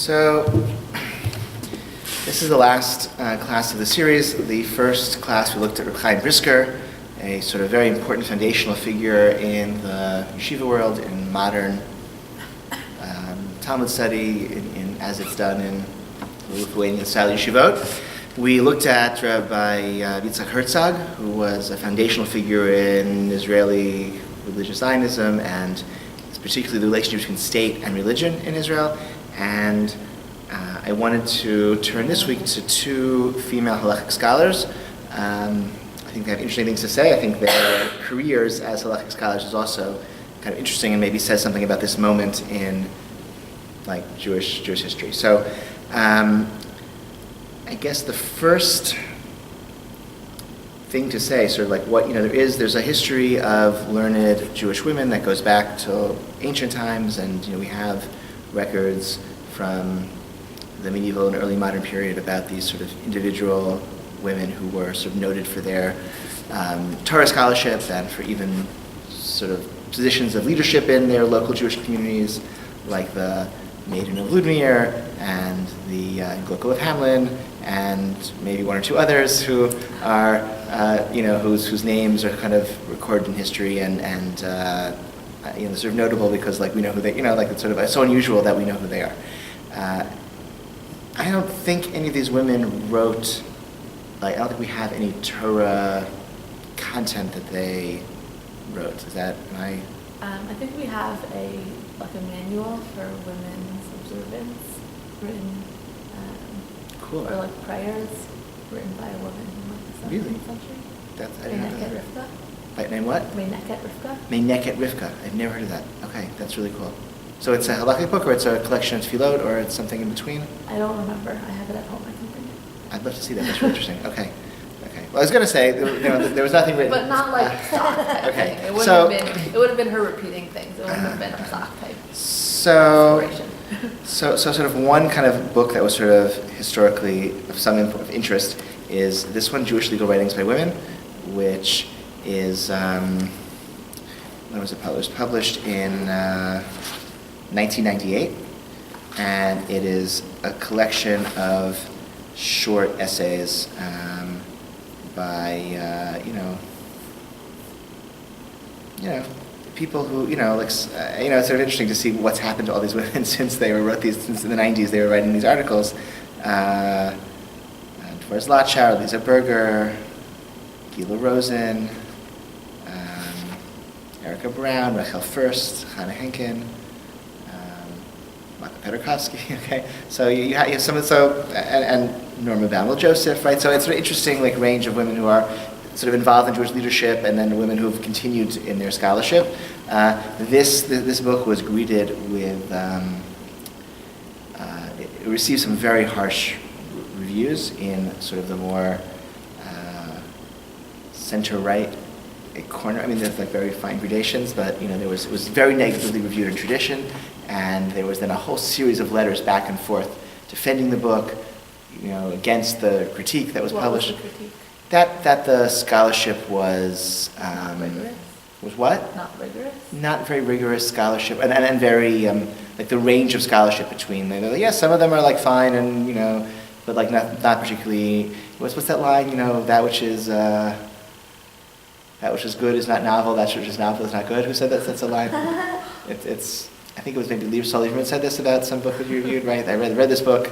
So this is the last class of the series. The first class we looked at Rabbi Brisker, a sort of very important foundational figure in the yeshiva world, in modern Talmud study, as it's done in Lithuanian style yeshivot. We looked at Rabbi Yitzhak Herzog, who was a foundational figure in Israeli religious Zionism, and particularly the relationship between state and religion in Israel. And I wanted to turn this week to two female halachic scholars. I think they have interesting things to say. I think their careers as halachic scholars is also kind of interesting and maybe says something about this moment in Jewish history. So I guess the first thing to say, sort of like what, there's a history of learned Jewish women that goes back to ancient times, and we have records from the medieval and early modern period about these sort of individual women who were sort of noted for their Torah scholarship and for even sort of positions of leadership in their local Jewish communities, like the Maiden of Ludmir and the Glockel of Hamlin, and maybe one or two others who are, whose names are kind of recorded in history and sort of notable because we know who they, it's sort of it's so unusual that we know who they are. I don't think any of these women wrote, I don't think we have any Torah content that they wrote. Is that my? I think we have a manual for women's observance written. Cool. Or prayers written by a woman in the 17th century. That's, I didn't know that. Rivka. By name what? Meineket Rivka. Meineket Rivka. I've never heard of that. Okay, that's really cool. So it's a halachic book, or it's a collection of tefillot, or it's something in between? I don't remember. I have it at home. I can bring it. I'd love to see that. That's really interesting. Okay. Well, I was going to say there was nothing written. But not stock type. Okay. It would have been her repeating things. It wouldn't have been stock type. So sort of one kind of book that was sort of historically of some of interest is this one, Jewish Legal Writings by Women, which is, when was it published? Published in 1998, and it is a collection of short essays by, people who, it's sort of interesting to see what's happened to all these women since in the 90s they were writing these articles. Dvorak Zlatshauer, Lisa Berger, Gila Rosen, Erica Brown, Rachel Furst, Hannah Henkin, Malka Peterkovsky. Okay, so you have some of and Norma Bamwell Joseph, right? So it's an interesting range of women who are sort of involved in Jewish leadership, and then women who have continued in their scholarship. This book was greeted with, it received some very harsh reviews in sort of the more center-right corner. I mean, there's very fine gradations, but it was very negatively reviewed in tradition, and there was then a whole series of letters back and forth defending the book, against the critique that was published. What was the critique? That the scholarship was rigorous. Was what? Not rigorous. Not very rigorous scholarship, and very the range of scholarship between some of them are fine and but not particularly. What's that line? That which is good is not novel. That which is novel is not good. Who said that? That's a line. It's I think it was maybe Zimmerman said this about some book that you reviewed, right? I read this book.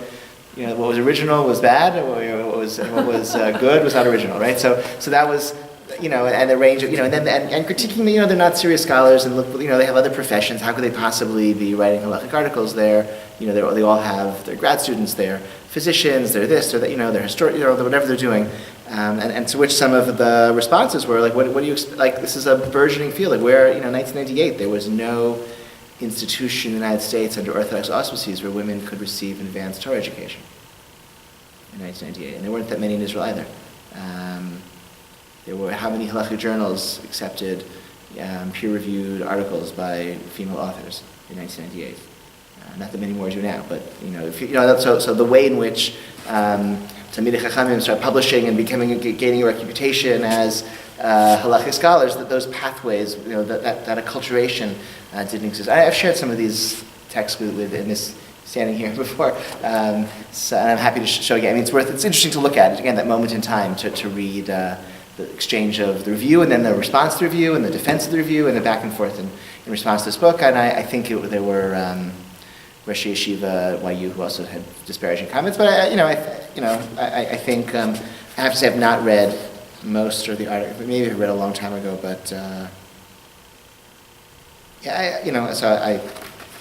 What was original was bad, what was good was not original, right? So that was, and the range of, and critiquing, they're not serious scholars, and they have other professions. How could they possibly be writing halachic articles there? They all have their grad students, they're physicians, they're this, they're that, they're historians, whatever they're doing, and to which some of the responses were what do you expect? This is a burgeoning field. Where 1998 there was no institution in the United States under Orthodox auspices where women could receive advanced Torah education in 1998, and there weren't that many in Israel either. There were how many halachic journals accepted peer-reviewed articles by female authors in 1998? Not that many more do now, but so the way in which Talmidei Chachamim started publishing and gaining a reputation as halachic scholars, that those pathways, that acculturation didn't exist. I've shared some of these texts with in this standing here before. So, and I'm happy to show you. I mean, it's interesting to look at it, again, that moment in time to read the exchange of the review and then the response to the review and the defense of the review and the back and forth in response to this book. And I think there were Rosh Yeshiva YU who also had disparaging comments. But I think I have to say I've not read most of the articles. Maybe I read a long time ago, but so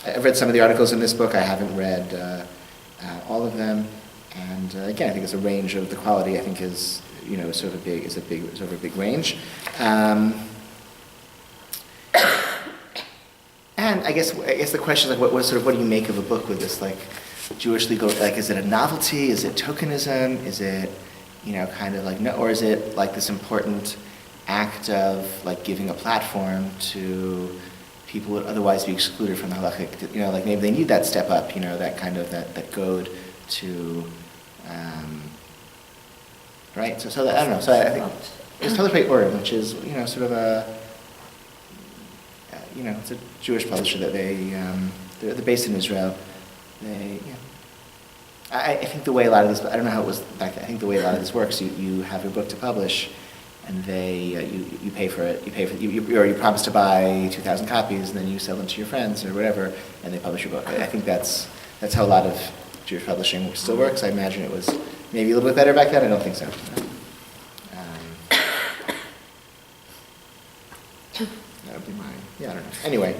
I've read some of the articles in this book. I haven't read all of them. And again, I think it's a range of the quality. I think is sort of a big range. And I guess the question is like, what do you make of a book with this like Jewish legal, like, is it a novelty? Is it tokenism? Is it kind of like, no, or is it like this important act of like giving a platform to people who would otherwise be excluded from the halachic? Like maybe they need that step up, that kind of that goad to, right? So that, I don't know. So I think it's Torah Urim, which is sort of a it's a Jewish publisher that they're based in Israel. I think the way a lot of this, I don't know how it was back then. I think the way a lot of this works, you have a book to publish, and you pay for it. You promise to buy 2,000 copies, and then you sell them to your friends or whatever, and they publish your book. I think that's how a lot of Jewish publishing still works. I imagine it was maybe a little bit better back then. I don't think so. That would be mine. Yeah, I don't know. Anyway.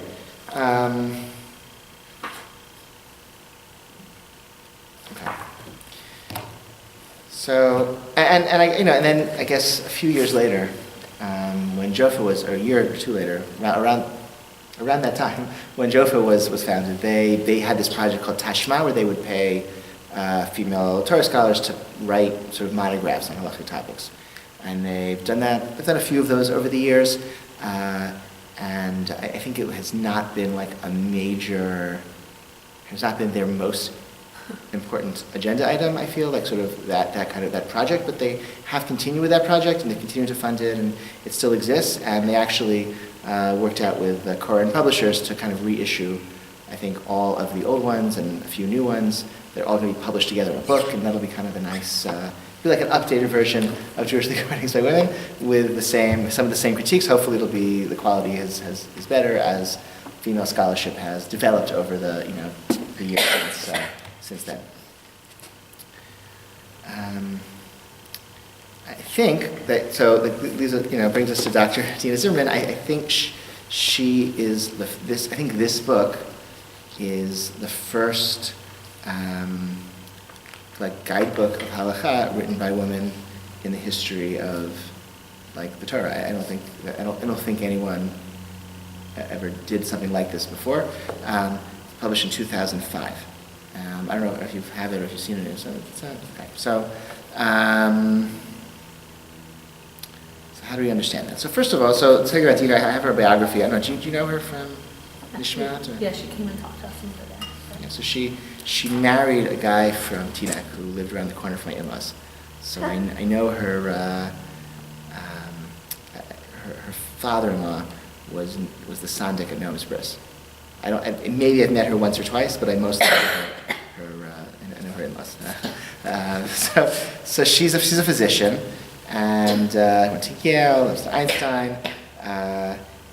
Okay. So, and then I guess a few years later, when Jofa was, or a year or two later, around that time, when Jofa was founded, they had this project called Tashma, where they would pay female Torah scholars to write sort of monographs on halachic topics. And they've done that. They've done a few of those over the years. And I think it has not been like has not been their most important agenda item, I feel, like sort of that project, but they have continued with that project and they continue to fund it and it still exists, and they actually worked out with Koren publishers to kind of reissue, I think, all of the old ones and a few new ones. They're all going to be published together in a book, and that'll be kind of a nice, like an updated version of Jewish legal writings by women with some of the same critiques. Hopefully the quality is better as female scholarship has developed over the years since then. I think that, so Lisa, brings us to Dr. Deena Zimmerman. I think she is I think this book is the first guidebook of halakha written by women in the history of the Torah. I don't think anyone ever did something like this before. Published in 2005. I don't know if you have it or if you've seen it. So okay. So how do we understand that? So first of all, let's talk about Deena. I have her biography. I don't know. Do you know her from Nishmat? Yeah, she came and talked to us in the day. Yeah, so she married a guy from Teaneck who lived around the corner from my in-laws. So I know her. Her father-in-law was the sandik at Noam's bris. Maybe I've met her once or twice, but I mostly know I know her in-laws. So she's a physician, and went to Yale, went to Einstein,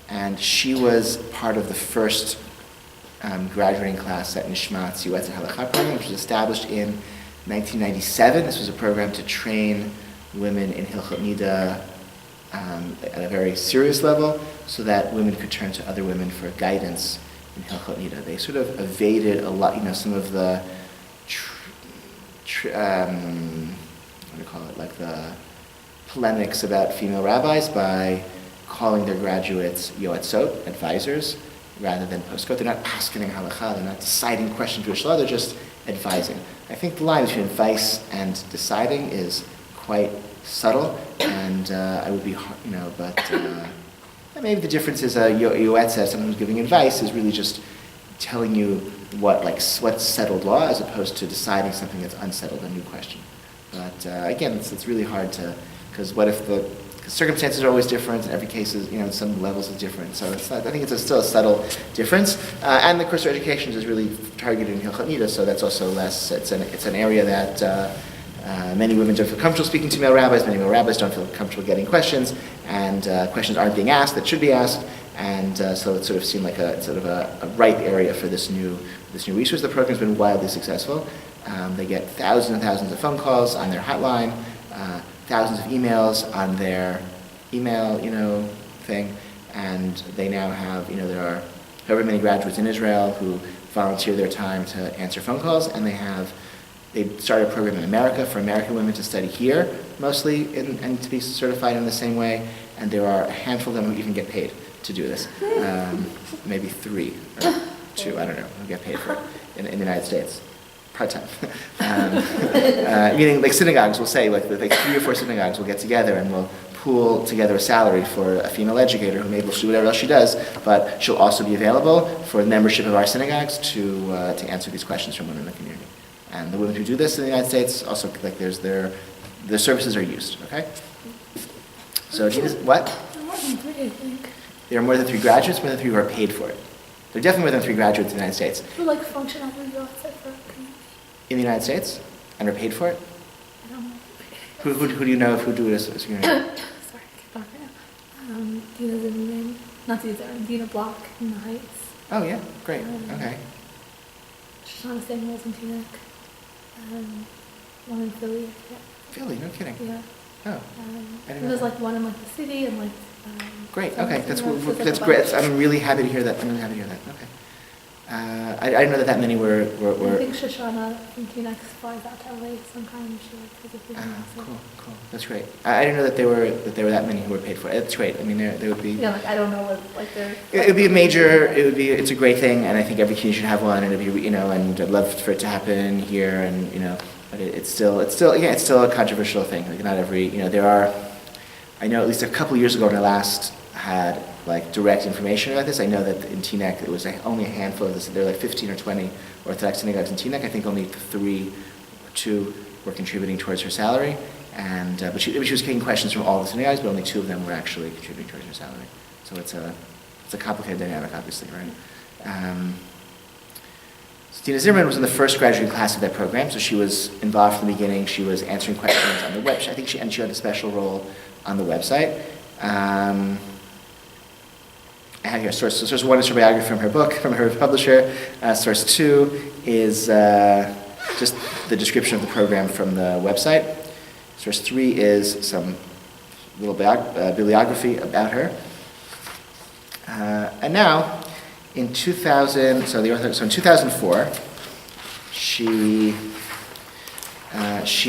and she was part of the first graduating class at Nishmat's Yuetz Halakha program, which was established in 1997. This was a program to train women in Hilchot Nida at a very serious level, so that women could turn to other women for guidance in Hilchot Nida. They sort of evaded a lot, some of the, the polemics about female rabbis by calling their graduates yoatzot, advisors, rather than postkot. They're not paskening halakha, they're not deciding questions of Jewish law, they're just advising. I think the line between advice and deciding is quite subtle, and I would be, but maybe the difference is a yoetz, someone who's giving advice, is really just telling you what's settled law, as opposed to deciding something that's unsettled, a new question. But again, it's really hard to, because what if the circumstances are always different, and every case is, in some levels is different. So it's not, I think it's still a subtle difference. And the course of education is really targeted in Hilchot Nida, so that's also less. It's an area that many women don't feel comfortable speaking to male rabbis. Many male rabbis don't feel comfortable getting questions, and questions aren't being asked that should be asked. And so it sort of seemed like a ripe area for this new resource. The program's been wildly successful. They get thousands and thousands of phone calls on their hotline, thousands of emails on their email, thing, and they now have, there are however many graduates in Israel who volunteer their time to answer phone calls, and they started a program in America for American women to study here, mostly, and to be certified in the same way, and there are a handful of them who even get paid to do this. Maybe 3 or 2, I don't know, who get paid for it in the United States. Part-time. Meaning, like synagogues will say, like 3 or 4 synagogues will get together and will pool together a salary for a female educator who maybe will do whatever else she does, but she'll also be available for the membership of our synagogues to answer these questions from women in the community. And the women who do this in the United States also, like, their services are used. Okay. So, what? More than 3, I think. There are more than 3 graduates, more than 3 who are paid for it. There are definitely more than 3 graduates in the United States. Who function as a outside for a community? In the United States? And are paid for it? I don't know. Who do you know of who do it as a community? Sorry, I can't talk right now. Deena Zimmerman, not Deena Zimmerman, Deena Block in the Heights. Oh yeah, great. Okay. Shoshana Samuels in Teaneck. One in Philly. Philly, no kidding. Yeah. Oh. I didn't know there's one in the city and great. Okay, that's great. I'm really happy to hear that. Okay. I didn't know that many were. I think Shoshana from Teaneck flies out to LA sometimes. She visits Cool. That's great. I didn't know that there were that many who were paid for it. It's great. I mean, there would be. Yeah, I don't know what they're. It would be a major. It's a great thing, and I think every community should have one. And it'd be, and I'd love for it to happen here, and but it's still a controversial thing. Like not every, there are. I know at least a couple years ago when I last had direct information about this. I know that in Teaneck it was only a handful of this. There were 15 or 20 Orthodox synagogues in Teaneck. I think only 3 or 2 were contributing towards her salary, and but she was getting questions from all the synagogues, but only 2 of them were actually contributing towards her salary. So it's a complicated dynamic, obviously, right? So Deena Zimmerman was in the first graduating class of that program, so she was involved from the beginning. She was answering questions on the website. I think she had a special role on the website. I have here source. So source 1 is her biography from her book, from her publisher. Source 2 is just the description of the program from the website. Source 3 is some little bibliography about her. And now, in 2004, she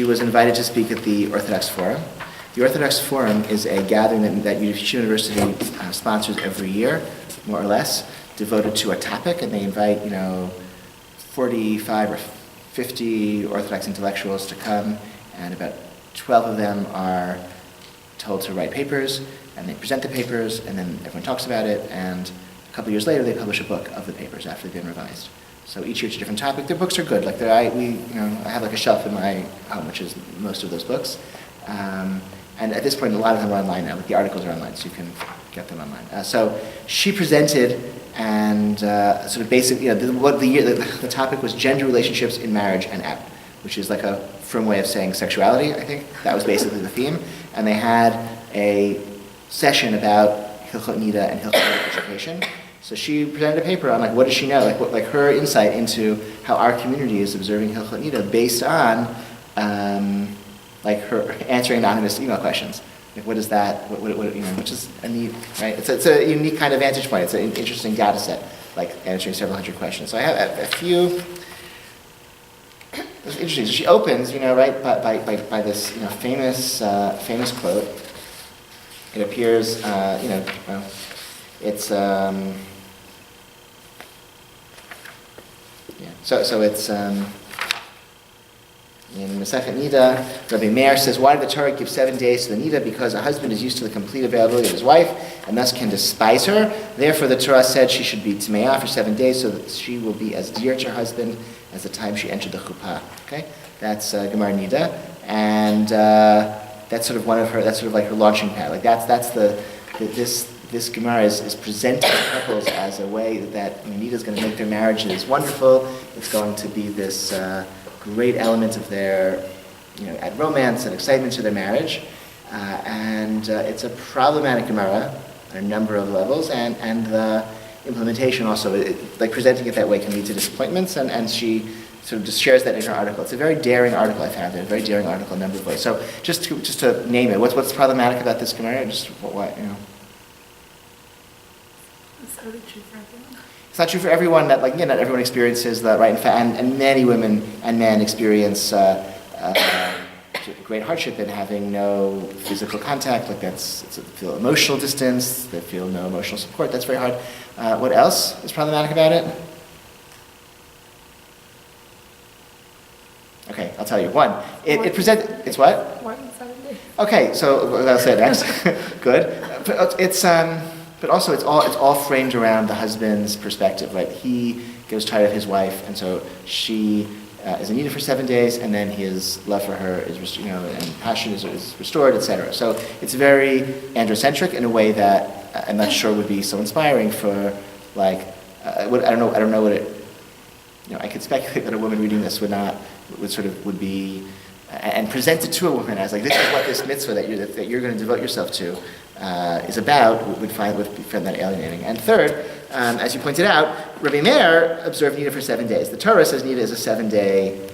was invited to speak at the Orthodox Forum. The Orthodox Forum is a gathering that Yeshiva University sponsors every year, more or less, devoted to a topic, and they invite 45 or 50 Orthodox intellectuals to come, and about 12 of them are told to write papers, and they present the papers, and then everyone talks about it, and a couple years later they publish a book of the papers after they've been revised. So each year it's a different topic. Their books are good. I have a shelf in my home, which is most of those books. And at this point, a lot of them are online now. The articles are online, so you can get them online. So she presented, and sort of basically, the topic was gender relationships in marriage and out, which is a firm way of saying sexuality, I think. That was basically the theme. And they had a session about Hilchot Nida and Hilchot Nida education. So she presented a paper on what does she know, her insight into how our community is observing Hilchot Nida based on her answering anonymous email questions. What is that? Which is a neat, right? It's a unique kind of vantage point. It's an interesting data set, answering several hundred questions. So I have a few. It's interesting. So she opens, right, by this, famous quote. It appears, it's. So it's. In Masechet Nida, Rabbi Meir says, why did the Torah give 7 days to the Nida? Because a husband is used to the complete availability of his wife, and thus can despise her. Therefore the Torah said she should be Tmeah for 7 days, so that she will be as dear to her husband as the time she entered the chuppah. Okay? That's Gemara Nida. And that's sort of one of her. That's sort of like her launching pad. Like this Gemara is presenting couples as a way that Nita's going to make their marriages wonderful. It's going to be this great element of their, add romance and excitement to their marriage. And it's a problematic Gemara on a number of levels, and the implementation also, like presenting it that way, can lead to disappointments, and she sort of just shares that in her article. It's a very daring article, I found it, a very daring article in a number of ways. So just to name it, what's problematic about this Gemara? Just what. It's totally true for everyone. It's not true for everyone. That not everyone experiences that, right? In fact, and many women and men experience great hardship in having no physical contact. Like they feel emotional distance. They feel no emotional support. That's very hard. What else is problematic about it? Okay, I'll tell you. One, it presents. It's what? More than 7 days. Okay, so I'll say it next. Good. But also it's all framed around the husband's perspective, right? He goes tired of his wife, and so she is in need for 7 days, and then his love for her is, and passion is restored, etc. So it's very androcentric in a way that I'm not sure would be so inspiring for, like, I don't know what it. I could speculate that a woman reading this would be and present it to a woman as like, this is what this mitzvah that you're going to devote yourself to is about, would find that alienating. And third, as you pointed out, Rabbi Meir observed Nida for 7 days. The Torah says Nida is a 7-day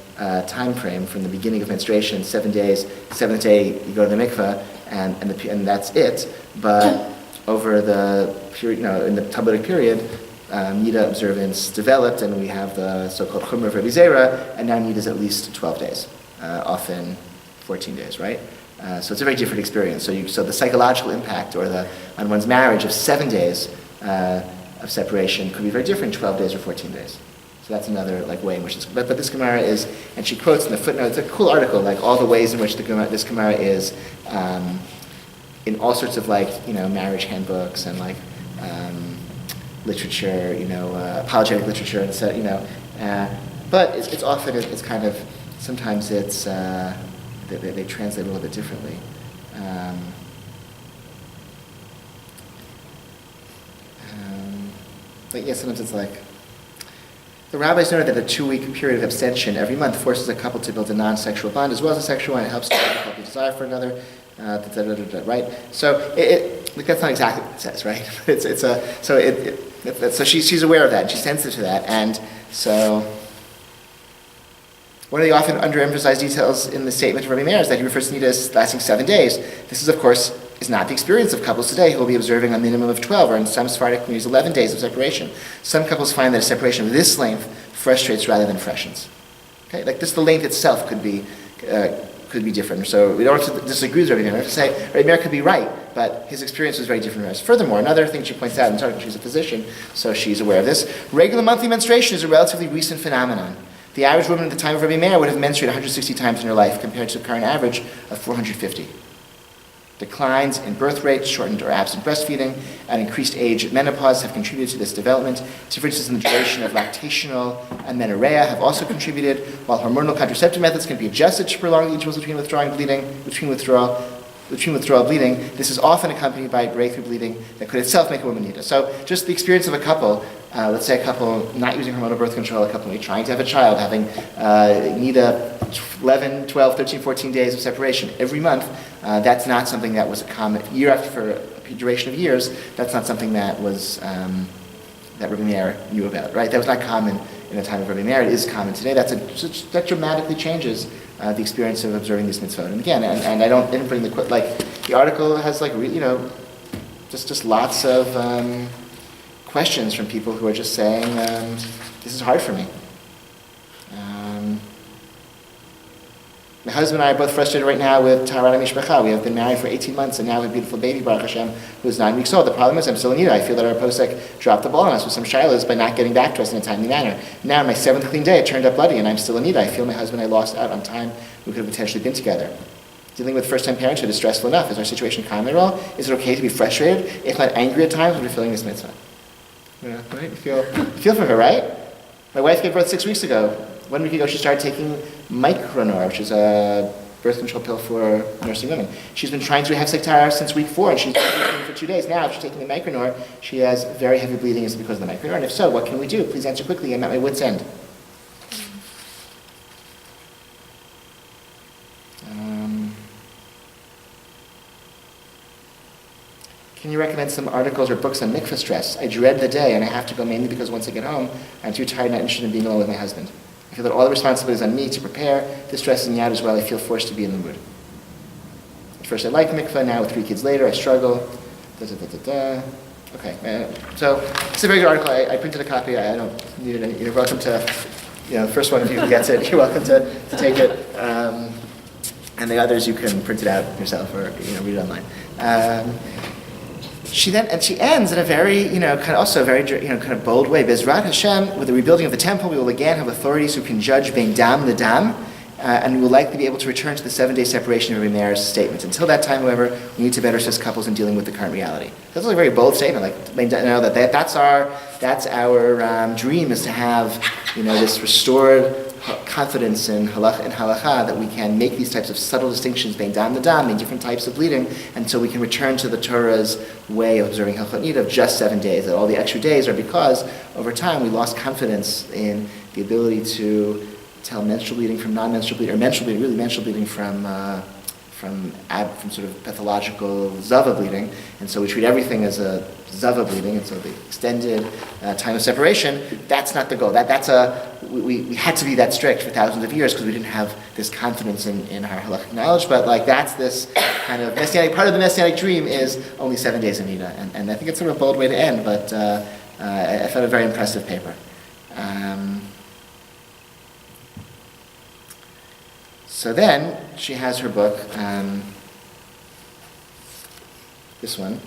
time frame from the beginning of menstruation. 7 days, 7th day you go to the mikveh, and that's it. But over the period, in the Talmudic period, Nida observance developed, and we have the so-called Chumrah of Rabbi Zera, and now Nida is at least 12 days, often 14 days, right? So it's a very different experience. So the psychological impact on one's marriage of 7 days of separation could be very different, 12 days or 14 days. So that's another way in which this. But this Gemara is, and she quotes in the footnote. It's a cool article, like all the ways in which this Gemara is in all sorts of marriage handbooks and literature, apologetic literature, and so but it's often it's kind of sometimes it's. They translate a little bit differently. But yeah, sometimes it's like, the rabbis noted that a 2-week period of abstention every month forces a couple to build a non-sexual bond as well as a sexual one. It helps to develop a desire for another, right? So that's not exactly what it says, right? So she's aware of that, and she's sensitive to that, and so. One of the often underemphasized details in the statement of Rabbi Meir is that he refers to Nida as lasting 7 days. This is, of course, not the experience of couples today who will be observing a minimum of 12, or in some Sephardic communities, 11 days of separation. Some couples find that a separation of this length frustrates rather than freshens. Okay, the length itself could be different. So we don't have to disagree with Rabbi Meir. We have to say Rabbi Meir could be right, but his experience was very different from ours. Furthermore, another thing she points out in Torah, she's a physician, so she's aware of this. Regular monthly menstruation is a relatively recent phenomenon. The average woman at the time of Rabbi Meir would have menstruated 160 times in her life compared to the current average of 450. Declines in birth rates, shortened or absent breastfeeding, and increased age at menopause have contributed to this development. Differences in the duration of lactational amenorrhea have also contributed, while hormonal contraceptive methods can be adjusted to prolong the intervals between withdrawal bleeding. This is often accompanied by breakthrough bleeding that could itself make a woman Nida. So just the experience of a couple, let's say a couple not using hormonal birth control, a couple trying to have a child, having Nida 11, 12, 13, 14 days of separation every month, that's not something that was a common, year after a duration of years, that's not something that was, that Rabbi Meir knew about, right? That was not common in the time of Rabbi Meir. It is common today. That dramatically changes the experience of observing this mitzvah. And again, and I didn't bring the article has just lots of questions from people who are just saying, this is hard for me. My husband and I are both frustrated right now with Taharat HaMishpacha. We have been married for 18 months and now we have a beautiful baby, Baruch Hashem, who is 9 weeks old. The problem is I'm still in Nida. I feel that our posek dropped the ball on us with some shilas by not getting back to us in a timely manner. Now, on my 7th clean day, it turned up bloody and I'm still in Nida. I feel my husband and I lost out on time we could have potentially been together. Dealing with first-time parenthood is stressful enough. Is our situation common at all? Is it okay to be frustrated, if not angry at times, when we're feeling this mitzvah? Right? You feel for her, right? My wife gave birth 6 weeks ago. 1 week ago, she started taking Micronor, which is a birth control pill for nursing women. She's been trying to have Sektara since week 4, and she's been taking it for 2 days. Now, if she's taking the Micronor, she has very heavy bleeding. Is it because of the Micronor? And if so, what can we do? Please answer quickly. I'm at my wit's end. Can you recommend some articles or books on mikvah stress? I dread the day, and I have to go mainly because once I get home, I'm too tired and not interested in being alone with my husband. I feel that all the responsibility is on me to prepare. This stresses me out as well. I feel forced to be in the mood. At first I liked mikvah, now with 3 kids later, I struggle. Okay, so it's a very good article. I printed a copy. I don't need it. You're welcome to, the first one of you who gets it, you're welcome to take it. And the others, you can print it out yourself or read it online. She ends in a very, kind of bold way. Bezrat Hashem, with the rebuilding of the temple, we will again have authorities who can judge being dam the dam, and we will likely be able to return to the 7-day separation of Rabbi Meir's statement. Until that time, however, we need to better assist couples in dealing with the current reality. That's a very bold statement. That's our dream, is to have, this restored confidence in halacha, that we can make these types of subtle distinctions being dam the dam, in different types of bleeding, and so we can return to the Torah's way of observing Hilchot Nida of just 7 days. That all the extra days are because over time we lost confidence in the ability to tell menstrual bleeding from non-menstrual bleeding, or menstrual bleeding from sort of pathological zava bleeding, and so we treat everything as a zava bleeding, and so the extended time of separation, that's not the goal. We had to be that strict for thousands of years because we didn't have this confidence in our halachic knowledge, but that's this kind of messianic, part of the messianic dream is only 7 days of Nida, and I think it's sort of a bold way to end, but I found a very impressive paper. So then she has her book, this one.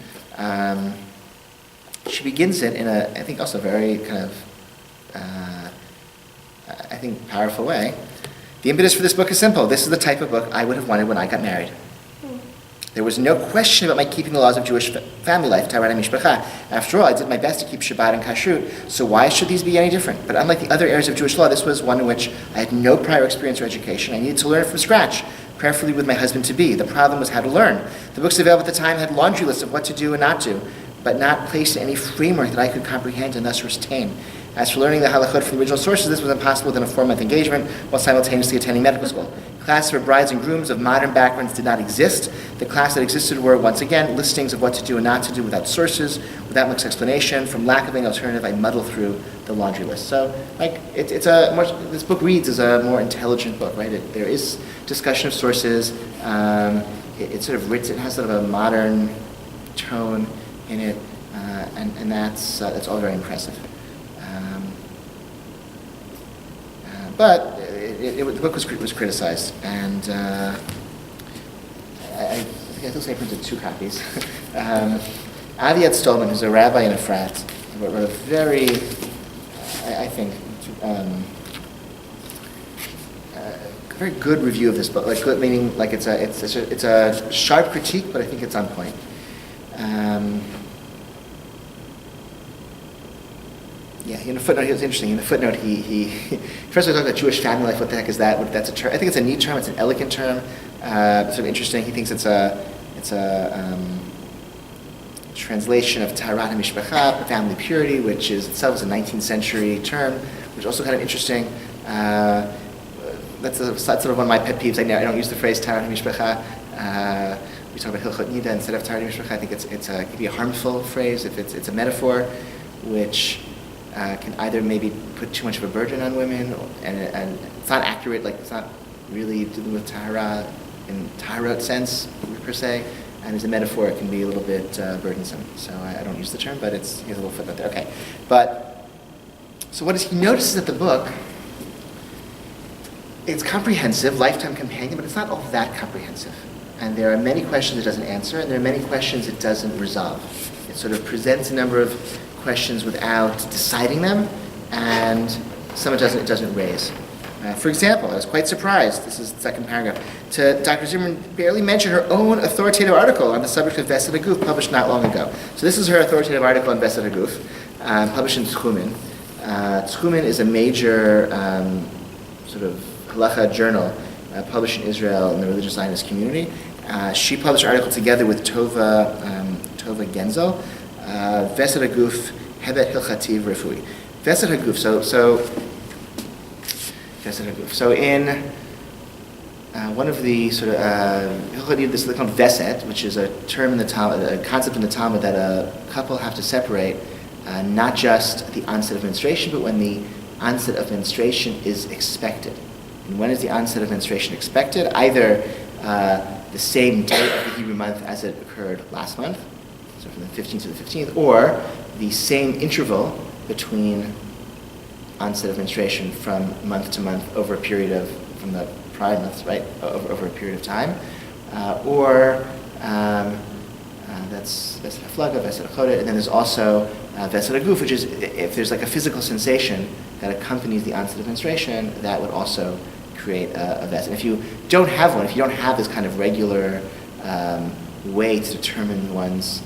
She begins it in I think also very kind of, powerful way. The impetus for this book is simple. This is the type of book I would have wanted when I got married. There was no question about my keeping the laws of Jewish family life, Torah and Mishpacha. After all, I did my best to keep Shabbat and Kashrut, so why should these be any different? But unlike the other areas of Jewish law, this was one in which I had no prior experience or education. I needed to learn it from scratch, prayerfully with my husband-to-be. The problem was how to learn. The books available at the time had laundry lists of what to do and not do, but not placed in any framework that I could comprehend and thus retain. As for learning the halachot from the original sources, this was impossible within a 4-month engagement while simultaneously attending medical school. Classes for brides and grooms of modern backgrounds did not exist. The classes that existed were, once again, listings of what to do and not to do without sources, without much explanation. From lack of an alternative, I muddled through the laundry list. So, this book reads as a more intelligent book, right? There is discussion of sources. It's sort of written, it has sort of a modern tone in it, and that's all very impressive. But the book was criticized, and I think I printed 2 copies. Aviad Stolman, who's a rabbi in Efrat, wrote a very, very good review of this book. Good meaning it's a sharp critique, but I think it's on point. In a footnote, it's interesting. In the footnote, he first of all talked about Jewish family life. What the heck is that? That's a term. I think it's a neat term. It's an elegant term. Sort of interesting. He thinks it's a translation of Taharat HaMishpacha, family purity, which is itself a 19th century term, which is also kind of interesting. That's sort of one of my pet peeves. I don't use the phrase Taharat HaMishpacha. We talk about Hilchot Nida instead of Taharat HaMishpacha. I think it can be a harmful phrase if it's a metaphor, which can either maybe put too much of a burden on women, and it's not accurate, it's not really dealing with tahara in tahara sense, per se, and as a metaphor it can be a little bit burdensome. So I don't use the term, but he has a little footnote there. Okay, so what he notices that the book, it's comprehensive, lifetime companion, but it's not all that comprehensive. And there are many questions it doesn't answer, and there are many questions it doesn't resolve. It sort of presents a number of questions without deciding them, and some it doesn't raise. For example, I was quite surprised, this is the second paragraph, to Dr. Zimmerman barely mention her own authoritative article on the subject of Vesed HaGuf, published not long ago. So this is her authoritative article on Vesed HaGuf, published in Tchumen. Tchumen is a major sort of halacha journal published in Israel in the religious Zionist community. She published an article together with Tova Genzel, Vesed Haguf Hebet Hilchati Refui. Vesed Haguf. Vesed Haguf. So in one of the sort of this is called Vesed, which is a term in the Talmud, a concept in the Talmud that a couple have to separate, not just the onset of menstruation, but when the onset of menstruation is expected. And when is the onset of menstruation expected? Either the same day of the Hebrew month as it occurred last month, so from the 15th to the 15th, or the same interval between onset of menstruation from month to month over a period of, from the prior months, right, over a period of time, or that's Vesed Haflaga, Vesed Chodet, and then there's also Vesed Haguf, which is if there's like a physical sensation that accompanies the onset of menstruation, that would also create a Vesed. And if you don't have one, if you don't have this kind of regular way to determine one's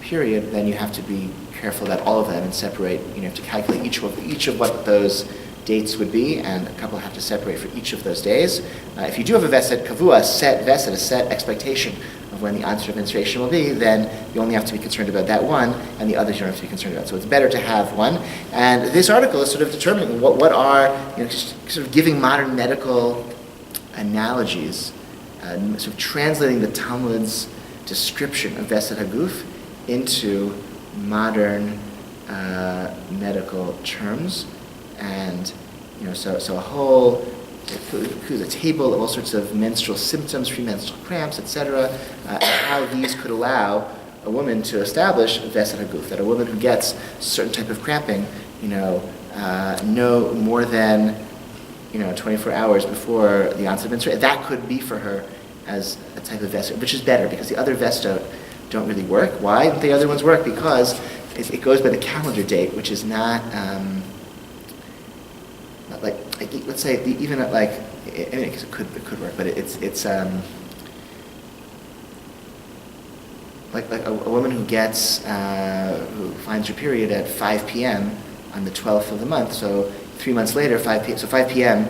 period, then you have to be careful about all of them and separate. You have to calculate each of what those dates would be, and a couple have to separate for each of those days. If you do have a Vesed Kavua, a set expectation of when the onset of menstruation will be, then you only have to be concerned about that one, and the others you don't have to be concerned about. So it's better to have one. And this article is sort of determining what are, sort of giving modern medical analogies, sort of translating the Talmud's description of Vesed Haguf into modern medical terms. And so a whole, includes a table of all sorts of menstrual symptoms, premenstrual cramps, etc., how these could allow a woman to establish Vesed Haguf, that a woman who gets a certain type of cramping, no more than 24 hours before the onset of menstruation, that could be for her as a type of Vesed, which is better because the other Vesed don't really work. Why don't the other ones work? Because it goes by the calendar date, which is not like let's say even at like, I mean, it could work, but it's like a woman who finds her period at 5 p.m. on the 12th of the month. So 3 months later, 5 p.m. So 5 p.m.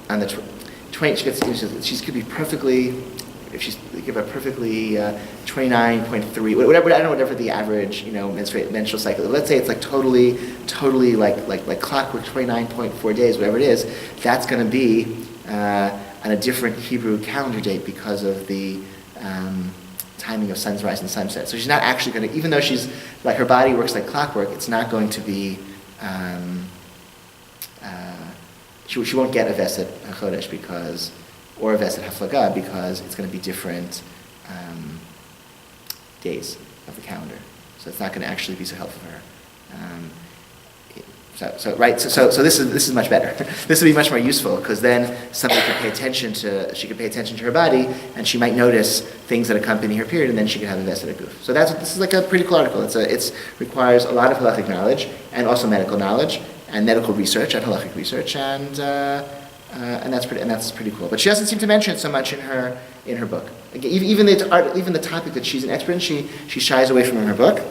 on the 20th, she could be perfectly. If she's give a perfectly 29.3, whatever, I don't know, whatever the average menstrual cycle. Let's say it's like totally like clockwork, 29.4 days, whatever it is. That's going to be on a different Hebrew calendar date because of the timing of sunrise and sunset. So she's not actually going to, even though she's like her body works like clockwork, it's not going to be. She won't get a Vesed Chodesh or a Vesed Haflaga because it's going to be different days of the calendar. So it's not going to actually be so helpful for her. So this is much better. This would be much more useful because then somebody could pay attention to her body, and she might notice things that accompany her period, and then she could have a Vesed Haguf. So this is like a pretty cool article. It requires a lot of halachic knowledge and also medical knowledge and medical research and halachic research, and that's pretty cool. But she doesn't seem to mention it so much in her book. Even the topic that she's an expert in, she shies away from in her book.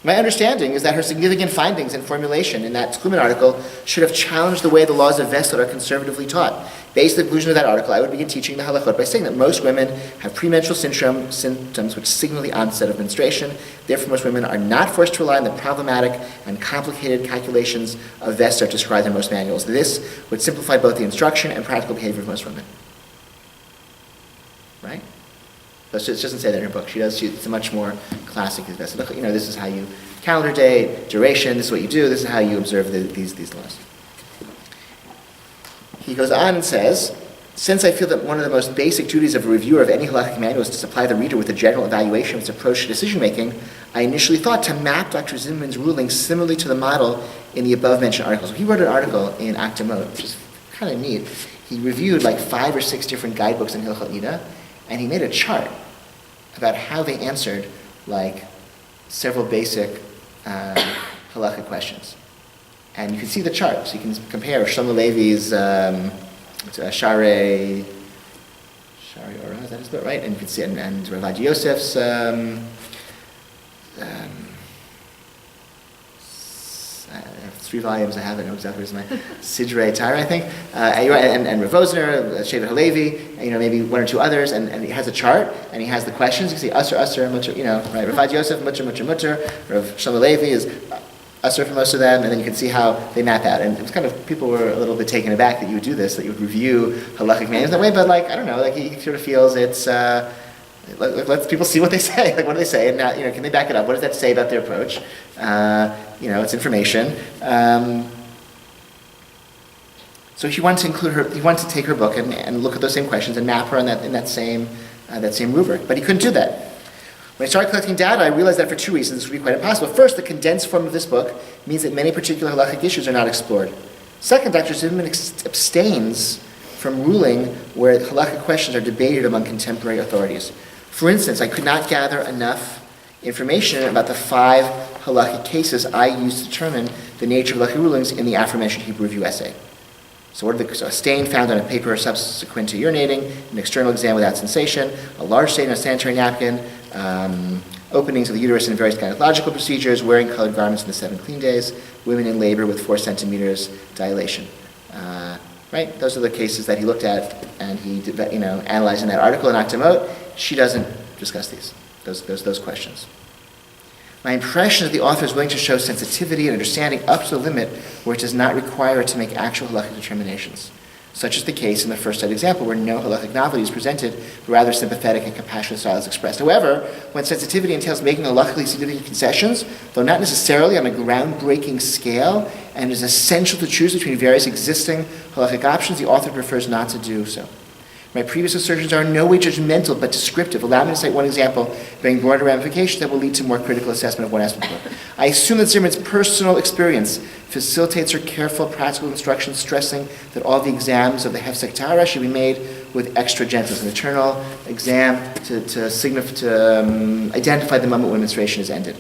My understanding is that her significant findings and formulation in that Zimmerman article should have challenged the way the laws of Vesed are conservatively taught. Based on the conclusion of that article, I would begin teaching the halachot by saying that most women have premenstrual symptoms which signal the onset of menstruation. Therefore, most women are not forced to rely on the problematic and complicated calculations of Vesed described in most manuals. This would simplify both the instruction and practical behavior of most women. Right? But she doesn't say that in her book. It's a much more classic Vesed. This is how you calendar date, duration. This is what you do. This is how you observe these laws. He goes on and says, since I feel that one of the most basic duties of a reviewer of any halachic manual is to supply the reader with a general evaluation of its approach to decision-making, I initially thought to map Dr. Zimmerman's rulings similarly to the model in the above-mentioned articles. He wrote an article in Akdamot, which is kind of neat. He reviewed like 5 or 6 different guidebooks in Hilchot Nida, and he made a chart about how they answered like several basic halachic questions. And you can see the chart, so you can compare Shlomo Levi's Shari Ora, is that his book, right? And you can see, and Rav Yosef's It's 3 volumes. I have it. I know exactly where's my Sidrei Torah, I think. And Rav Vosner, Shevet Halevi, maybe 1 or 2 others. And he has a chart, and he has the questions. You can see Usher, Mutter, right? Ravad Yosef, Mutter. Rav Shlomo Levi is Usher for most of them, and then you can see how they map out. And it was kind of, people were a little bit taken aback that you would do this, that you would review halachic manuals that way, but I don't know, he sort of feels it's, let people see what they say. What do they say? And now, can they back it up? What does that say about their approach? It's information. So he wanted to include her. He wanted to take her book and look at those same questions and map her in that same rubric. But he couldn't do that. When I started collecting data, I realized that for 2 reasons this would be quite impossible. First, the condensed form of this book means that many particular halachic issues are not explored. Second, Dr. Zimmerman abstains from ruling where halachic questions are debated among contemporary authorities. For instance, I could not gather enough information about the 5 halachic cases I used to determine the nature of halachic rulings in the aforementioned Hebrew Review essay. So a stain found on a paper subsequent to urinating, an external exam without sensation, a large stain on a sanitary napkin, openings of the uterus in various gynecological procedures, wearing colored garments in the 7 clean days, women in labor with 4 centimeters dilation. Right? Those are the cases that he looked at, and he analyzed in that article in Akdamot. She doesn't discuss those questions. My impression is the author is willing to show sensitivity and understanding up to the limit where it does not require it to make actual halachic determinations. Such is the case in the first study example, where no halachic novelty is presented, but rather sympathetic and compassionate style is expressed. However, when sensitivity entails making halachically significant concessions, though not necessarily on a groundbreaking scale, and is essential to choose between various existing halachic options, the author prefers not to do so. My previous assertions are in no way judgmental, but descriptive. Allow me to cite one example bearing broader ramifications that will lead to more critical assessment of one aspect of the book. I assume that Zimmerman's personal experience facilitates her careful, practical instruction, stressing that all the exams of the Hefsek Torah should be made with extra gentleness. An eternal exam to identify the moment when menstruation is ended.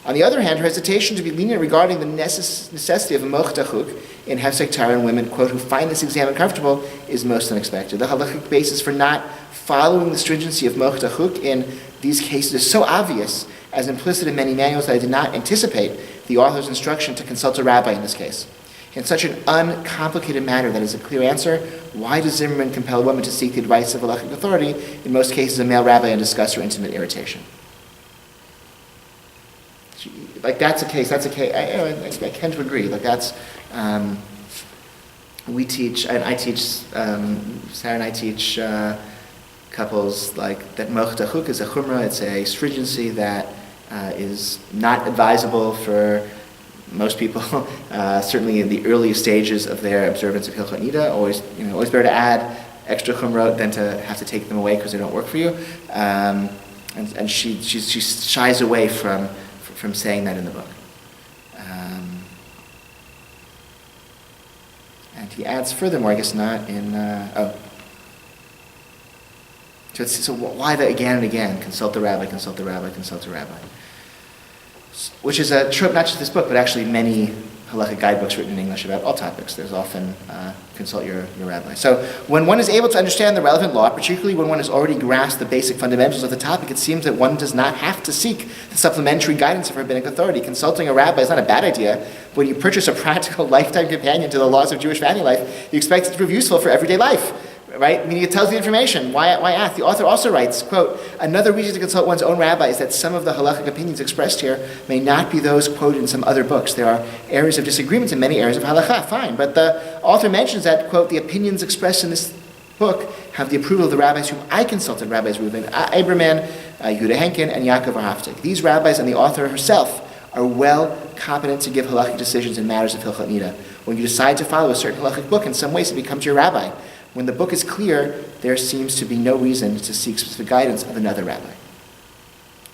On the other hand, her hesitation to be lenient regarding the necessity of a moch dachuk in Hefsek Torah and women, quote, who find this exam uncomfortable, is most unexpected. The halachic basis for not following the stringency of moch dachuk in these cases is so obvious, as implicit in many manuals, that I did not anticipate the author's instruction to consult a rabbi in this case. In such an uncomplicated manner that is a clear answer, why does Zimmerman compel a woman to seek the advice of a halachic authority, in most cases a male rabbi, and discuss her intimate irritation? That's a case. I tend to agree. We teach, and I teach, Sarah and I teach couples that moch dachuk is a chumrah. It's a stringency that is not advisable for most people. Certainly in the early stages of their observance of Hilchot Nida, always better to add extra chumrah than to have to take them away because they don't work for you. And she shies away from saying that in the book. And he adds furthermore, I guess not in, So why the again and again, consult the rabbi, consult the rabbi, consult the rabbi? Which is a trope, not just this book, but actually many halachic guidebooks written in English about all topics. There's often consult your rabbi. So when one is able to understand the relevant law, particularly when one has already grasped the basic fundamentals of the topic, it seems that one does not have to seek the supplementary guidance of rabbinic authority. Consulting a rabbi is not a bad idea. When you purchase a practical lifetime companion to the laws of Jewish family life, you expect it to prove useful for everyday life. Right? Meaning it tells the information. Why ask? The author also writes, quote, another reason to consult one's own rabbi is that some of the halachic opinions expressed here may not be those quoted in some other books. There are areas of disagreement in many areas of halakha, fine. But the author mentions that, quote, the opinions expressed in this book have the approval of the rabbis whom I consulted, Rabbis Reuven Aberman, Yehuda Henkin, and Yaakov Arhaftig. These rabbis and the author herself are well competent to give halachic decisions in matters of Hilchot Nida. When you decide to follow a certain halachic book, in some ways it becomes your rabbi. When the book is clear, there seems to be no reason to seek specific guidance of another rabbi.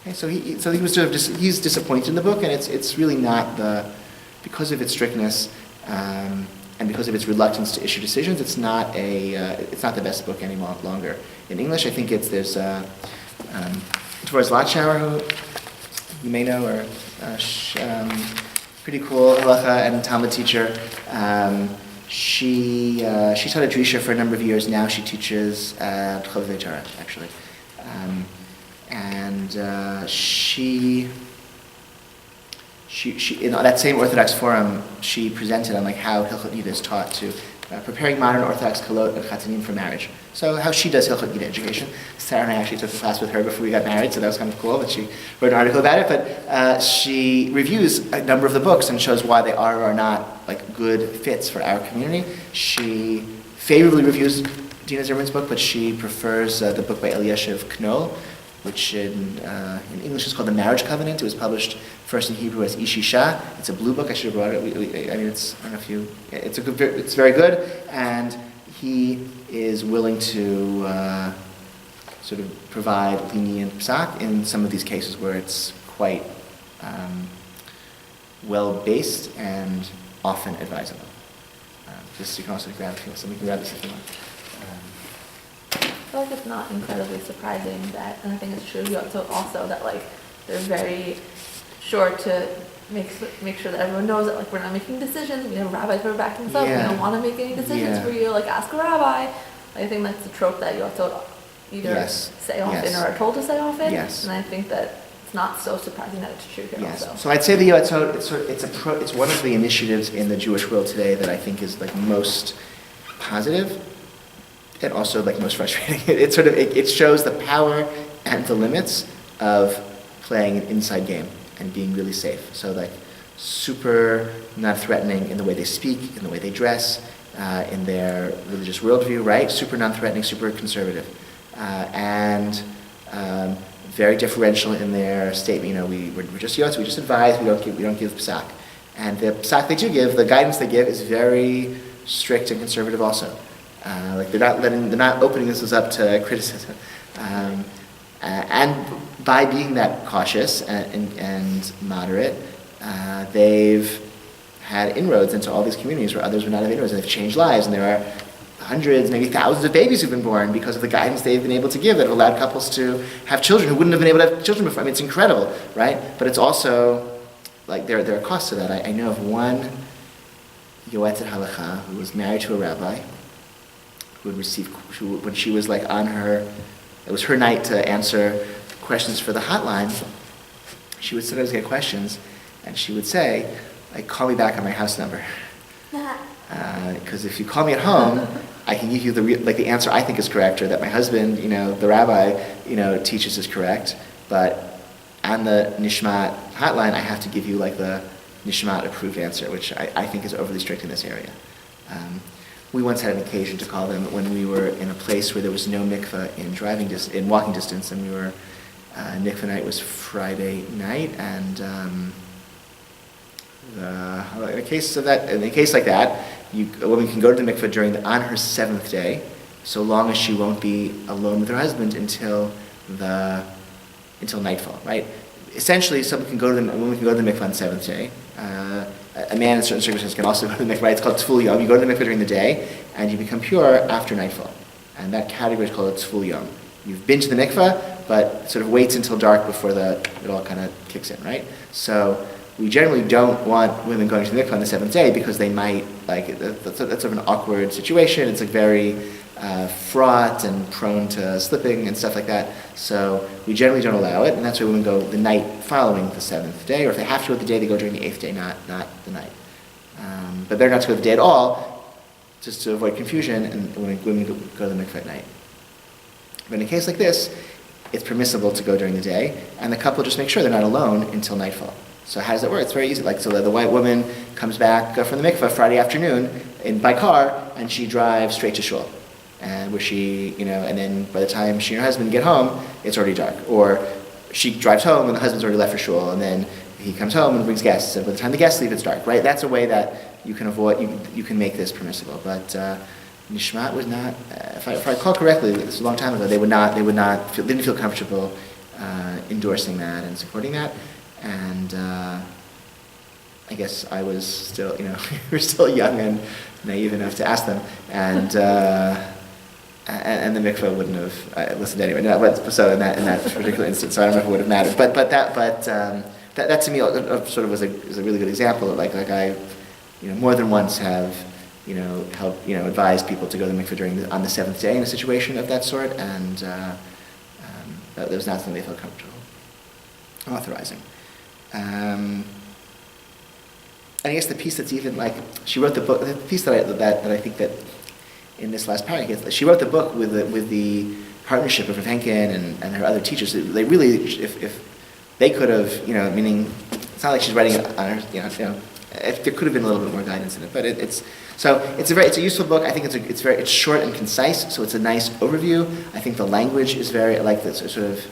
Okay, so he was he's disappointed in the book, and it's really not because of its strictness and because of its reluctance to issue decisions. It's not the best book any longer in English. I think there's Torah Zlatschauer, who you may know, or pretty cool halacha and Talmud teacher. She taught at Drisha for a number of years. Now she teaches at Chovevei Torah, actually. she in that same Orthodox forum, she presented on like how Hilchot Nida is taught to preparing modern Orthodox kalot and chatanim for marriage. So how she does Hilchot Nida education. Sarah and I actually took a class with her before we got married, so that was kind of cool that she wrote an article about it. But she reviews a number of the books and shows why they are or are not like good fits for our community. She favorably reviews Deena Zimmerman's book, but she prefers the book by Eliashiv Knoll, which in English is called The Marriage Covenant. It was published first in Hebrew as Ishisha. It's a blue book. I should have brought it. I mean, I don't know if you. It's very good, and he is willing to sort of provide lenient psak in some of these cases where it's quite well based and often advisable. Just you can also grab so we can grab this if you want. I feel like it's not incredibly surprising that, and I think it's true also that like they're very sure to make sure that everyone knows that like we're not making decisions. We have rabbis who are backing us up. We don't want to make any decisions for you. Like ask a rabbi. I think that's a trope that you also either say often or are told to say often. Yes. And I think that it's not so surprising that it's true here also. So I'd say the Yoatzot, it's one of the initiatives in the Jewish world today that I think is like most positive. And also like most frustrating. It shows the power and the limits of playing an inside game and being really safe. So like super not threatening in the way they speak, in the way they dress, in their religious worldview, right? Super non-threatening, super conservative, and very differential in their statement. You know, we're just yotz, we just advise, we don't give psak, and the psak they do give, the guidance they give is very strict and conservative also. Like they're not opening this up to criticism, and by being that cautious and moderate, they've had inroads into all these communities where others would not have inroads, and they've changed lives. And there are hundreds, maybe thousands of babies who've been born because of the guidance they've been able to give that have allowed couples to have children who wouldn't have been able to have children before. I mean, it's incredible, right? But it's also like there are costs to that. I know of one yoetzet halacha who was married to a rabbi, who would receive, when she was like on her, it was her night to answer questions for the hotline, she would sometimes get questions, and she would say, like, call me back on my house number. Because if you call me at home, I can give you the answer I think is correct, or that my husband, the rabbi, teaches is correct, but on the Nishmat hotline, I have to give you like the Nishmat approved answer, which I think is overly strict in this area. We once had an occasion to call them when we were in a place where there was no mikveh in walking distance, and we were mikveh night was Friday night, and in a case like that, a woman can go to the mikveh on her 7th day, so long as she won't be alone with her husband until nightfall, right? Essentially, a woman can go to the mikveh on the 7th day. A man in certain circumstances can also go to the mikveh, right? It's called Tzful Yom. You go to the mikveh during the day, and you become pure after nightfall. And that category is called a Tzful Yom. You've been to the mikveh, but sort of waits until dark before it all kind of kicks in, right? So we generally don't want women going to the mikveh on the 7th day because they might, that's sort of an awkward situation. It's like very fraught and prone to slipping and stuff like that. So we generally don't allow it, and that's why women go the night following the 7th day, or if they have to go the day, they go during the 8th day, not the night. But they're not to go the day at all, just to avoid confusion, and women go to the mikveh at night. But in a case like this, it's permissible to go during the day, and the couple just make sure they're not alone until nightfall. So how does that work? It's very easy. So the white woman comes back from the mikveh Friday afternoon by car, and she drives straight to shul. And where she, and then by the time she and her husband get home, it's already dark. Or she drives home and the husband's already left for shul, and then he comes home and brings guests, and by the time the guests leave, it's dark, right? That's a way that you can avoid, you can make this permissible. But Nishmat was not, if I recall correctly, this was a long time ago, they didn't feel comfortable endorsing that and supporting that. And I guess I was still, we were still young and naive enough to ask them, and the mikveh wouldn't have listened anyway. No, but so in that particular instance, so I don't know if it would have mattered. But that to me sort of was a really good example of like I, more than once have helped advise people to go to the mikveh on the 7th day in a situation of that sort, and that was not something they felt comfortable authorizing. I guess the piece that's even like, she wrote the book, the piece that I think that in this last paragraph, she wrote the book with the partnership of Rav Henkin and her other teachers. They really, if they could have, meaning, it's not like she's writing it on her, if there could have been a little bit more guidance in it, but it's a useful book. I think it's short and concise, so it's a nice overview. I think the language is very, I like this sort of,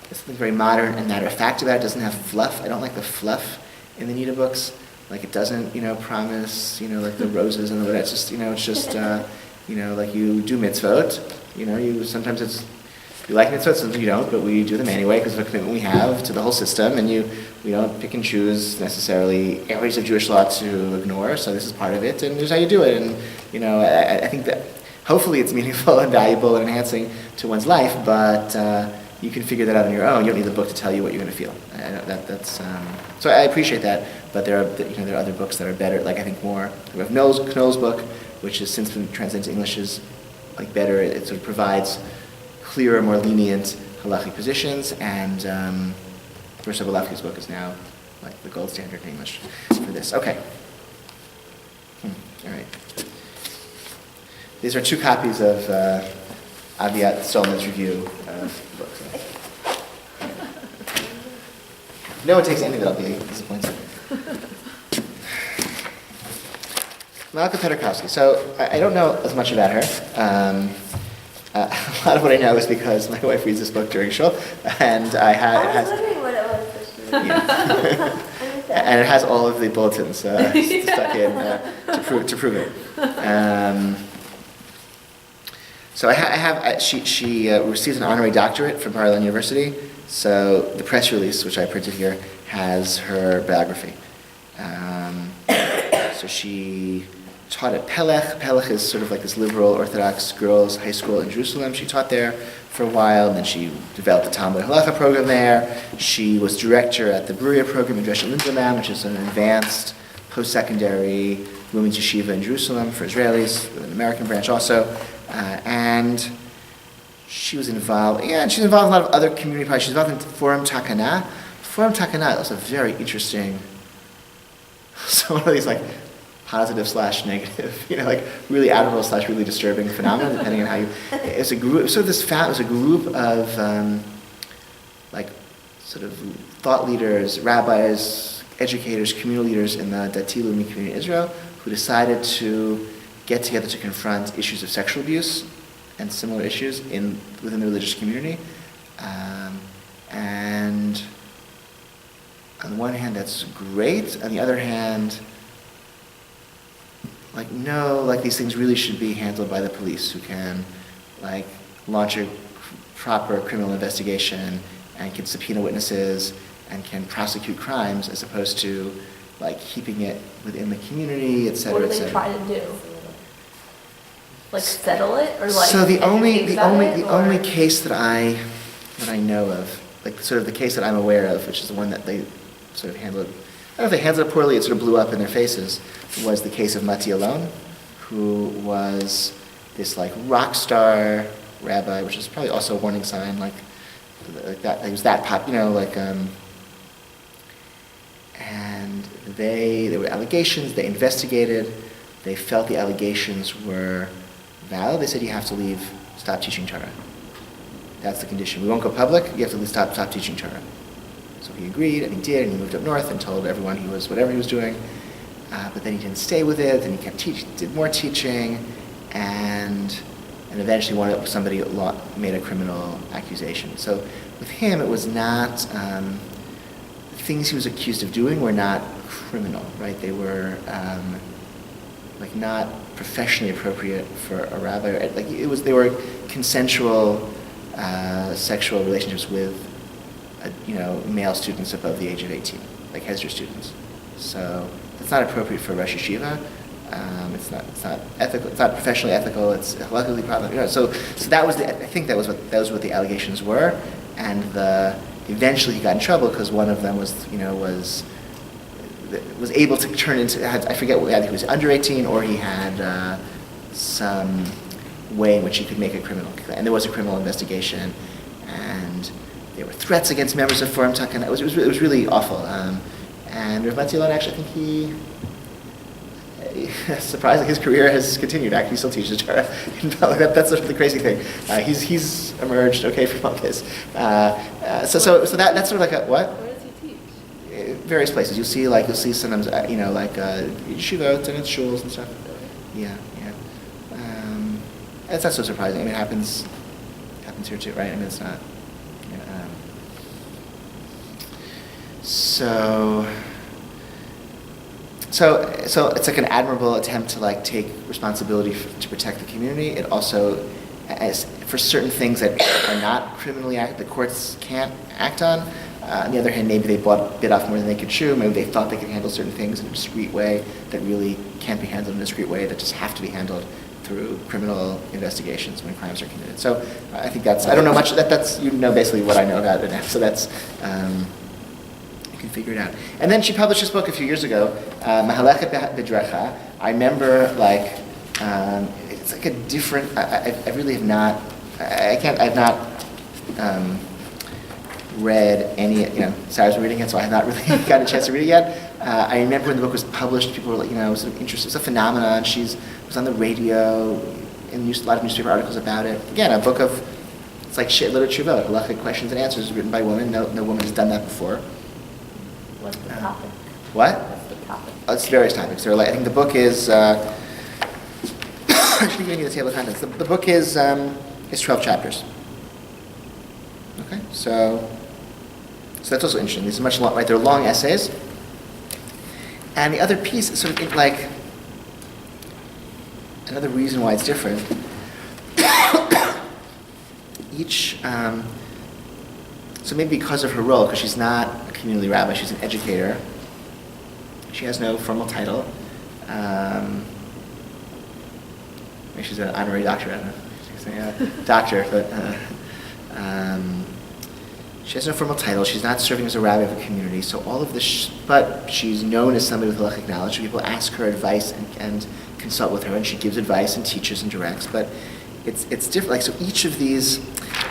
it's something very modern and matter of fact about it. It doesn't have fluff. I don't like the fluff in the Nita books. Like it doesn't, promise, like the roses and the whatever. It's just, like you do mitzvot. Sometimes you like mitzvot, sometimes you don't, but we do them anyway because of the commitment we have to the whole system, and we don't pick and choose necessarily areas of Jewish law to ignore. So this is part of it, and here's how you do it. And I think that hopefully it's meaningful and valuable and enhancing to one's life, but you can figure that out on your own. You don't need the book to tell you what you're going to feel. So I appreciate that, but there are other books that are better. Like I think more. We have Knoll's book, which has since been translated to English, is like better. It sort of provides clearer, more lenient halachic positions, and Rosh Balafki's book is now like the gold standard in English for this. Okay. All right. These are 2 copies of Aviat Stolman's review of the book. If no one takes any of it, I'll be disappointed. Malka Peterkovsky. So I don't know as much about her. A lot of what I know is because my wife reads this book during shul, and I was wondering what it was that she read. Yeah. And it has all of the bulletins stuck in to prove it. So she receives an honorary doctorate from Bar Ilan University. So the press release, which I printed here, has her biography. So she taught at Pelech. Pelech is sort of like this liberal Orthodox girls' high school in Jerusalem. She taught there for a while, and then she developed the Talmud Halacha program there. She was director at the Beruria program in Zimmerman, which is an advanced post-secondary women's yeshiva in Jerusalem for Israelis, with an American branch also. And she was involved, and she's involved in a lot of other community projects. She's involved in Forum Takana. Forum Takana is a very interesting, so one of these like positive / negative, like really admirable / really disturbing phenomenon, depending on how you. It's a group. So this it was a group of like sort of thought leaders, rabbis, educators, communal leaders in the Dati Leumi community in Israel who decided to get together to confront issues of sexual abuse and similar issues within the religious community. And on the one hand, that's great. On the other hand, these things really should be handled by the police, who can launch a proper criminal investigation and can subpoena witnesses and can prosecute crimes, as opposed to keeping it within the community, et cetera, What do et they cetera. try to do? Settle it, or So the only or? case that I know of, sort of the case that I'm aware of, which is the one that they sort of handled, I don't know if they handled it poorly, it sort of blew up in their faces, was the case of Mati Alon, who was this rock star rabbi, which is probably also a warning sign, like that he was that pop, and there were allegations, they investigated, they felt the allegations were valid. They said, you have to leave, stop teaching Torah. That's the condition. We won't go public, you have to stop teaching Torah. So he agreed, and he did, and he moved up north and told everyone he was whatever he was doing. But then he didn't stay with it, and he kept did more teaching, and eventually somebody made a criminal accusation. So with him, it was not, the things he was accused of doing were not criminal, right? They were not professionally appropriate for a rabbi. They were consensual sexual relationships with male students above the age of 18, like Hezder students. So it's not appropriate for Rosh Yeshiva. It's not ethical. It's not professionally ethical. It's halakhically problematic. So that was I think that was what the allegations were, and eventually he got in trouble because one of them was able to turn into, I forget, either he was under 18 or he had some way in which he could make a criminal, and there was a criminal investigation, and there were threats against members of Forum Takana. It was really awful. And Rav Mati Alon, actually, I think surprisingly, his career has continued. Actually, he still teaches Torah. That's sort of the crazy thing. He's emerged okay from all this. So that's sort of like a what? Where does he teach? Various places. You'll see sometimes yeshivot and shuls and stuff. Yeah. It's not so surprising. I mean, it happens here too, right? I mean, it's not. So it's like an admirable attempt to like take responsibility to protect the community. It also, as for certain things that are not criminally the courts can't act on. On the other hand, maybe they bit off more than they could chew. Maybe they thought they could handle certain things in a discreet way that really can't be handled in a discreet way, that just have to be handled through criminal investigations when crimes are committed. So I think I don't know much. That's basically what I know about it now. So that's. You can figure it out. And then she published this book a few years ago, Mahalechet B'Drecha. I remember it's like a different. I really have not. I've not read any. Sarah's reading it, so I have not really gotten a chance to read it yet. I remember when the book was published, people were like, sort of interested. It's a phenomenon. She was on the radio, and a lot of newspaper articles about it. Again, a book of. It's like She'elah Tshuvot, halachic questions and answers, written by women. No woman has done that before. What's the topic? What? What's the topic? It's various topics. I think the book is. I should give you the table of contents. The book is 12 chapters. Okay, so that's also interesting. These are much long, right? They're long essays. And the other piece is sort of like another reason why it's different. Each. So maybe because of her role, because she's not a community rabbi, she's an educator. She has no formal title. Maybe she's an honorary doctor, I don't know. She's a doctor, but she has no formal title. She's not serving as a rabbi of a community. So all of this, but she's known as somebody with halachic knowledge. People ask her advice and consult with her, and she gives advice and teaches and directs. But it's different. Like, so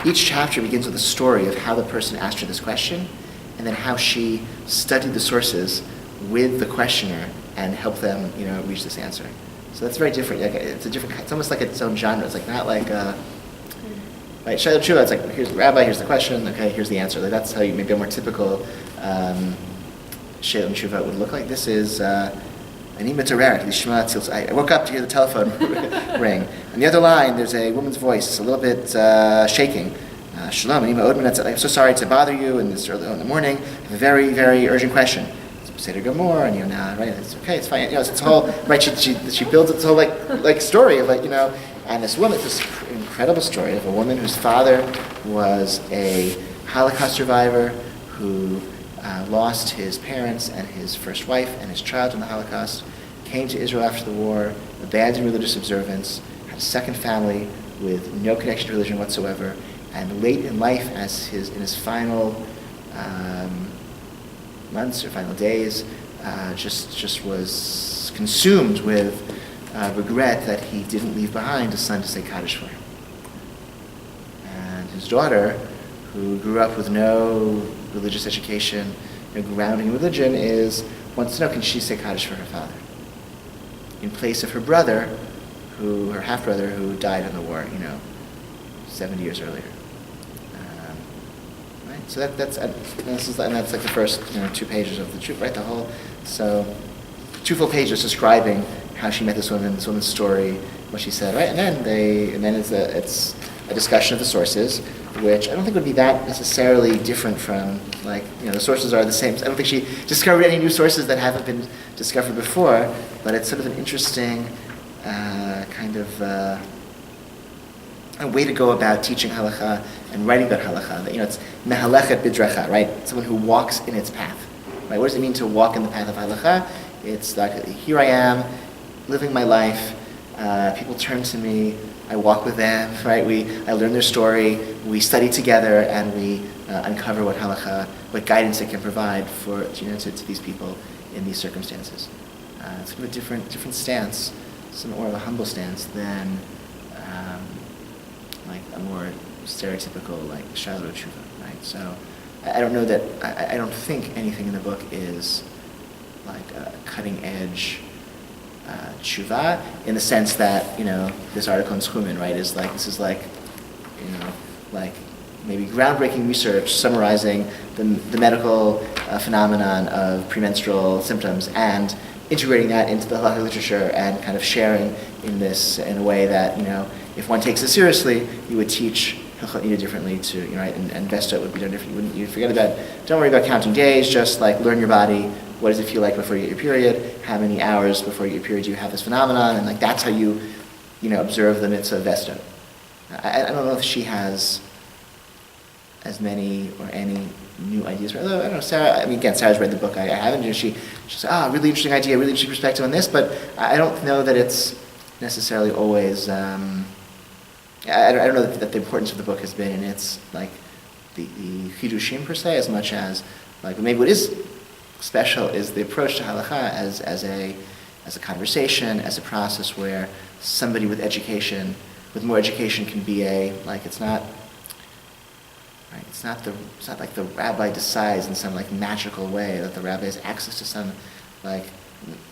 each chapter begins with a story of how the person asked her this question, and then how she studied the sources with the questioner and helped them, reach this answer. So that's very different. Like, it's almost like its own genre. It's like not like right. She'elah Tshuvah. It's like, here's the rabbi, here's the question. Okay, here's the answer. Like, that's how maybe a more typical She'elah Tshuvah would look like. This is. I woke up to hear the telephone ring. On the other line, there's a woman's voice, a little bit shaking. Shalom, I'm so sorry to bother you in this early in the morning. I have a very, very urgent question. Say to Gomor, and right, it's okay, it's fine. It's whole right. She builds this whole like story of and this woman, this incredible story of a woman whose father was a Holocaust survivor who. Lost his parents and his first wife and his child in the Holocaust, came to Israel after the war, abandoned religious observance, had a second family with no connection to religion whatsoever, and late in life, in his final months or final days, just was consumed with regret that he didn't leave behind a son to say Kaddish for him. And his daughter, who grew up with no religious education, no grounding in religion, wants to know, can she say Kaddish for her father? In place of her brother, her half-brother, who died in the war, 70 years earlier. Right? So that's like the first 2 pages of the truth, right? So 2 full pages describing how she met this woman's story, what she said, right? And then it's a discussion of the sources, which I don't think would be that necessarily different from, the sources are the same. I don't think she discovered any new sources that haven't been discovered before, but it's sort of an interesting kind of a way to go about teaching halakha and writing about halakha. It's Mahalechet B'Drecha, right? Someone who walks in its path, right? What does it mean to walk in the path of halakha? It's like, here I am, living my life, people turn to me, I walk with them, right? I learn their story, we study together, and we uncover what halakha, what guidance it can provide for to these people in these circumstances. It's kind of a different stance, some more of a humble stance than a more stereotypical She'elah Tshuvah, right? So I don't know that I don't think anything in the book is like a cutting edge tshuva, in the sense that, this article in Zimmerman, right, is like, this is like, like maybe groundbreaking research summarizing the medical phenomenon of premenstrual symptoms and integrating that into the halakhic literature and kind of sharing in this in a way that, if one takes it seriously, you would teach Hilchot Nida differently to, right, and Vesta would be done differently. You'd forget about, don't worry about counting days, just like learn your body. What does it feel like before you get your period? How many hours before you get your period do you have this phenomenon? And like that's how you, observe the mitzvah of Vesta. I don't know if she has as many or any new ideas. Although, I don't know, Sarah, again, Sarah's read the book, I haven't, and she said, really interesting idea, really interesting perspective on this, but I don't know that it's necessarily always, I don't know that the importance of the book has been in its, like, the chidushim per se, as much as, like, maybe what is special is the approach to halakha as a conversation, as a process where somebody with more education can be it's not like the rabbi decides in some like magical way that the rabbi has access to some like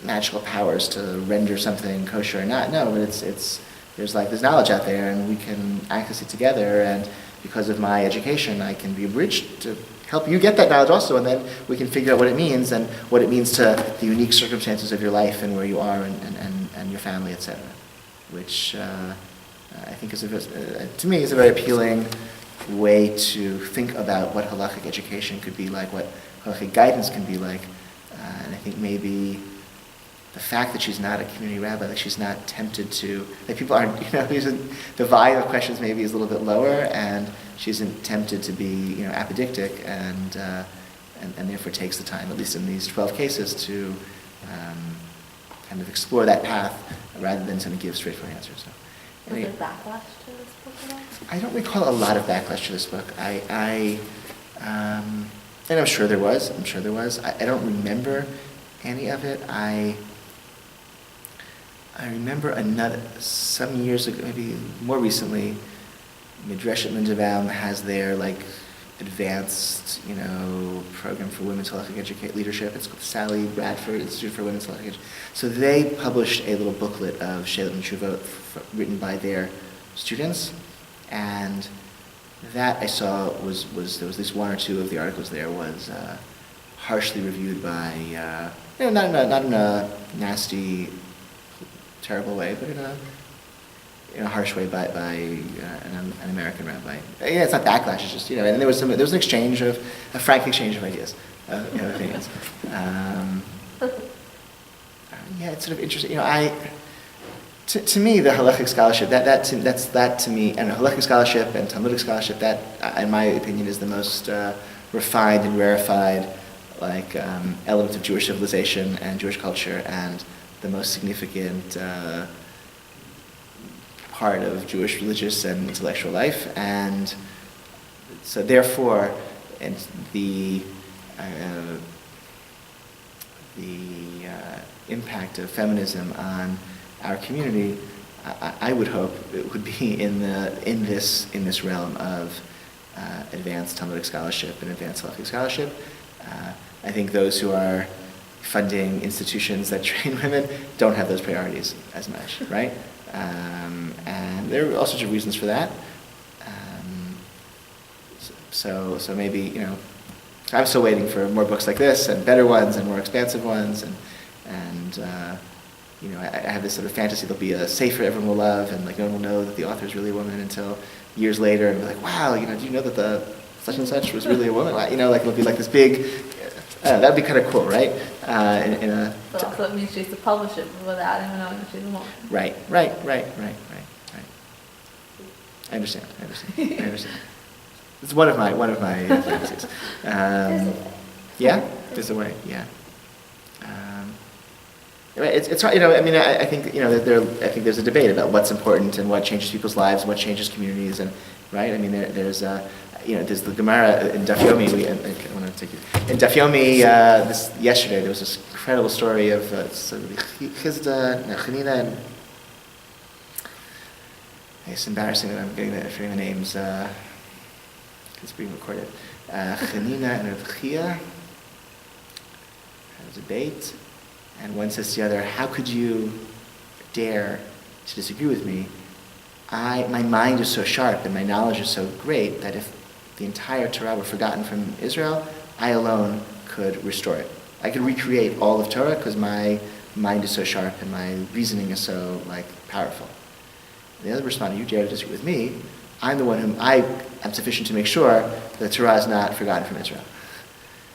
magical powers to render something kosher or not. No, but there's knowledge out there and we can access it together, and because of my education I can be bridged to help you get that knowledge also, and then we can figure out what it means and what it means to the unique circumstances of your life and where you are and your family, etc. Which I think to me is a very appealing way to think about what halakhic education could be like, what halakhic guidance can be like, and I think maybe the fact that she's not a community rabbi, that she's not tempted to, that people aren't, the volume of questions maybe is a little bit lower, and she isn't tempted to be, apodictic, and therefore takes the time, at least in these 12 cases, to kind of explore that path rather than to give straightforward answers. So, Was there backlash to this book at all? I don't recall a lot of backlash to this book. And I'm sure there was. I don't remember any of it. I remember some years ago, maybe more recently, Midrash at Mindavam has their advanced, program for women's halakhic leadership. It's called Sally Bradford Institute for Women's Halakhic. So they published a little booklet of Sheilot and Tshuvot written by their students, and that I saw was there was at least one or two of the articles there was harshly reviewed by not in a nasty, terrible way, but in a harsh way by an American rabbi. Yeah, it's not backlash. It's just and there was an exchange a frank exchange of ideas, opinions. Yeah, it's sort of interesting. To me, the halachic scholarship that to me, and halachic scholarship and Talmudic scholarship, that in my opinion is the most refined and rarefied element of Jewish civilization and Jewish culture, and the most significant part of Jewish religious and intellectual life. And so therefore, and the impact of feminism on our community, I would hope it would be in this realm of advanced Talmudic scholarship and advanced halakhic scholarship. I think those who are funding institutions that train women don't have those priorities as much, right? And there are all sorts of reasons for that. So maybe I'm still waiting for more books like this and better ones and more expansive ones, and I have this sort of fantasy there'll be a safer everyone will love, and no one will know that the author is really a woman until years later, and be like, wow, do you know that the such and such was really a woman? It'll be like this big. That'd be kind of cool, right? But also it means she has to publish it without even knowing that she's a woman. Right. I understand. It's one of my fantasies. Yeah, there's a way. Yeah. It's hard, I think I think there's a debate about what's important and what changes people's lives and what changes communities, and right. There's the Gemara in Daf Yomi. I want to take you in Daf Yomi. Yesterday there was this incredible story of Chizda, Chanina, and it's embarrassing that I'm forgetting the names. It's being recorded. Chanina and Rav Chia. There was a Beit, And one says to the other, how could you dare to disagree with me? My mind is so sharp and my knowledge is so great that if the entire Torah were forgotten from Israel, I alone could restore it. I could recreate all of Torah because my mind is so sharp and my reasoning is so powerful. And the other responded, you dare to disagree with me. I'm the one whom I am sufficient to make sure that Torah is not forgotten from Israel.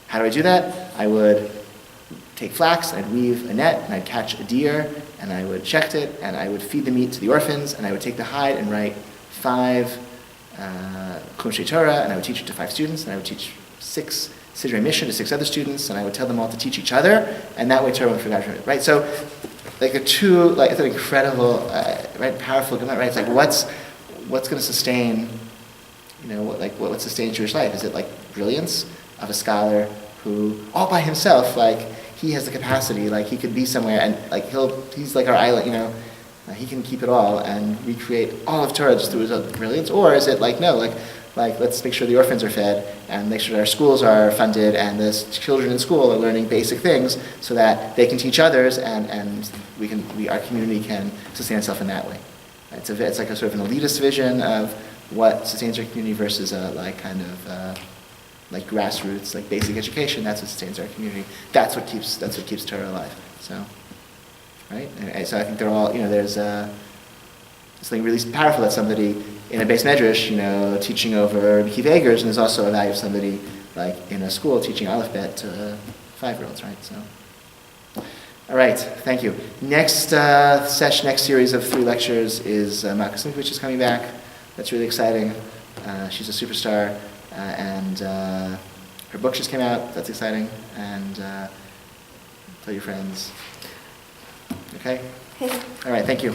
How do I do that? I would take flax, and I'd weave a net, and I'd catch a deer, and I would shecht it, and I would feed the meat to the orphans, and I would take the hide and write 5 Chumshei Torah, and I would teach it to 5 students, and I would teach 6 Sidrei Mishnah to 6 other students, and I would tell them all to teach each other, and that way Torah won't forget from it, right? So, it's an incredible, right, powerful Gemara, right? It's what's going to sustain, what sustains Jewish life? Is it brilliance of a scholar who, all by himself, he has the capacity, he could be somewhere, and he's like our island, he can keep it all and recreate all of Torah just through his own brilliance? Or is it let's make sure the orphans are fed and make sure that our schools are funded and the children in school are learning basic things so that they can teach others and our community can sustain itself in that way. It's like a sort of an elitist vision of what sustains our community versus a grassroots, basic education. That's what sustains our community. That's what keeps Torah alive. So, right? And so I think they're all, there's something really powerful that somebody in a base Midrash, teaching over Kiv Eggers, and there's also a value of somebody in a school teaching Aleph Bet to 5-year-olds, right? So, all right, thank you. Next series of 3 lectures is Malka, which is coming back. That's really exciting. She's a superstar, and her book just came out. That's exciting, and tell your friends. Okay. All right, thank you.